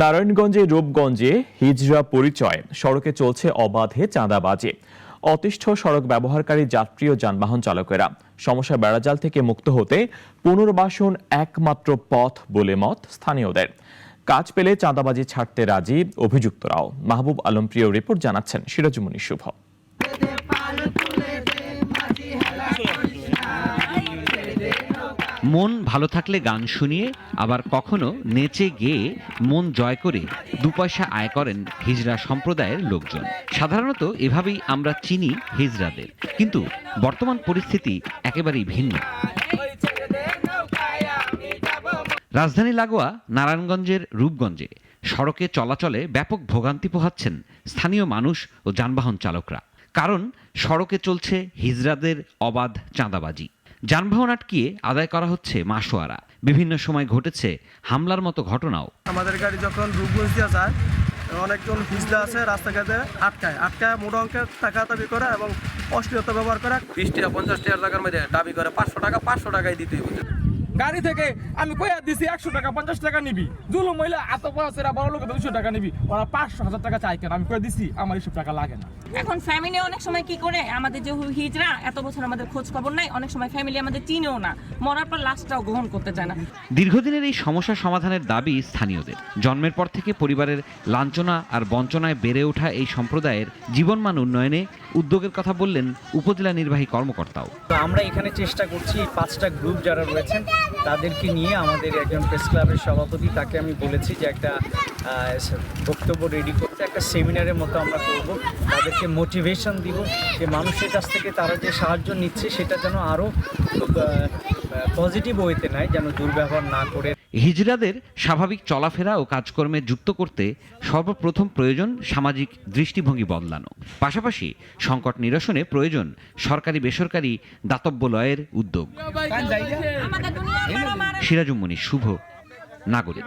নারায়ণগঞ্জের রূপগঞ্জে হিজড়া পরিচয় সড়কে চলছে অবাধে চাঁদাবাজি। অতিষ্ঠ সড়ক ব্যবহারকারী যাত্রী ও যানবাহন চালকেরা সমস্যা বেড়াজাল থেকে মুক্ত হতে পুনর্বাসন একমাত্র পথ বলে মত স্থানীয়দের। কাজ পেলে চাঁদাবাজি ছাড়তে রাজি অভিযুক্তরাও। মাহবুব আলম প্রিয় রিপোর্ট জানাচ্ছেন সিরাজুমনি শুভ। মন ভালো থাকলে গান শুনিয়ে আবার কখনো নেচে গেয়ে মন জয় করে দুপয়সা আয় করেন হিজড়া সম্প্রদায়ের লোকজন। সাধারণত এভাবেই আমরা চিনি হিজড়াদের, কিন্তু বর্তমান পরিস্থিতি একেবারেই ভিন্ন। রাজধানী লাগোয়া নারায়ণগঞ্জের রূপগঞ্জে সড়কে চলাচলে ব্যাপক ভোগান্তি পোহাচ্ছেন স্থানীয় মানুষ ও যানবাহন চালকরা। কারণ সড়কে চলছে হিজড়াদের অবাধ চাঁদাবাজি। যানবাহন আটকিয়ে আদায় করা হচ্ছে মাসোয়ারা। বিভিন্ন সময় ঘটেছে হামলার মতো ঘটনাও। আমাদের গাড়ি যখন রূপগঞ্জ দিয়ে যায়, অনেকজন হিজড়া আছে রাস্তাঘাটে আটকায় মোটা অঙ্কের টাকা দাবি করে এবং অশ্লীলতা ব্যবহার করে। 20 টাকা 50 টাকার মধ্যে দাবি করে 500 টাকায় দিতে হবে। গাড়ি থেকে আমি কইয়া দিছি 100 টাকা 50 টাকা নিবি, জুলুম মহিলা এত পয়সা বড় লোক 200 টাকা নিবি, ওরা 500 টাকা চাই কেন? আমি কয়ে দিছি আমার এসব টাকা লাগে না। এখন ফ্যামিলি অনেক সময় কি করে, আমাদের যে হিজড়া এত বছর আমাদের খোঁজ খবর নাই, অনেক সময় ফ্যামিলি আমাদের চিনেও না, মরার পর লাশটাও গ্রহণ করতে চায় না। দীর্ঘদিনের এই সমস্যা সমাধানের দাবি স্থানীয়দের। জন্মের পর থেকে পরিবারের লাঞ্ছনা আর বঞ্চনায় বেড়ে ওঠা এই সম্প্রদায়ের জীবনমান উন্নয়নে উদ্যোগের কথা বললেন উপজেলা নির্বাহী কর্মকর্তাও। আমরা এখানে চেষ্টা করছি 5টা গ্রুপ যারা রয়েছেন তাদেরকে নিয়ে, আমাদের একজন প্রেস ক্লাবের সভাপতি, তাকে আমি বলেছি যে একটা বক্তব্য রেডি করতে, একটা সেমিনারের মতো আমরা করব, তাদেরকে মোটিভেশন দিব যে মানুষের কাছ থেকে তারা যে সাহায্য নিচ্ছে সেটা যেন আরও পজিটিভ ওয়েতে নেয়, যেন দুর্ব্যবহার না করে। হিজড়াদের স্বাভাবিক চলাফেরা ও কাজকর্মে যুক্ত করতে সর্বপ্রথম প্রয়োজন সামাজিক দৃষ্টিভঙ্গি বদলানো। পাশাপাশি সংকট নিরসনে প্রয়োজন সরকারি বেসরকারি দাতব্যলয়ের উদ্যোগ। সিরাজুমনি শুভ, নাগরিক।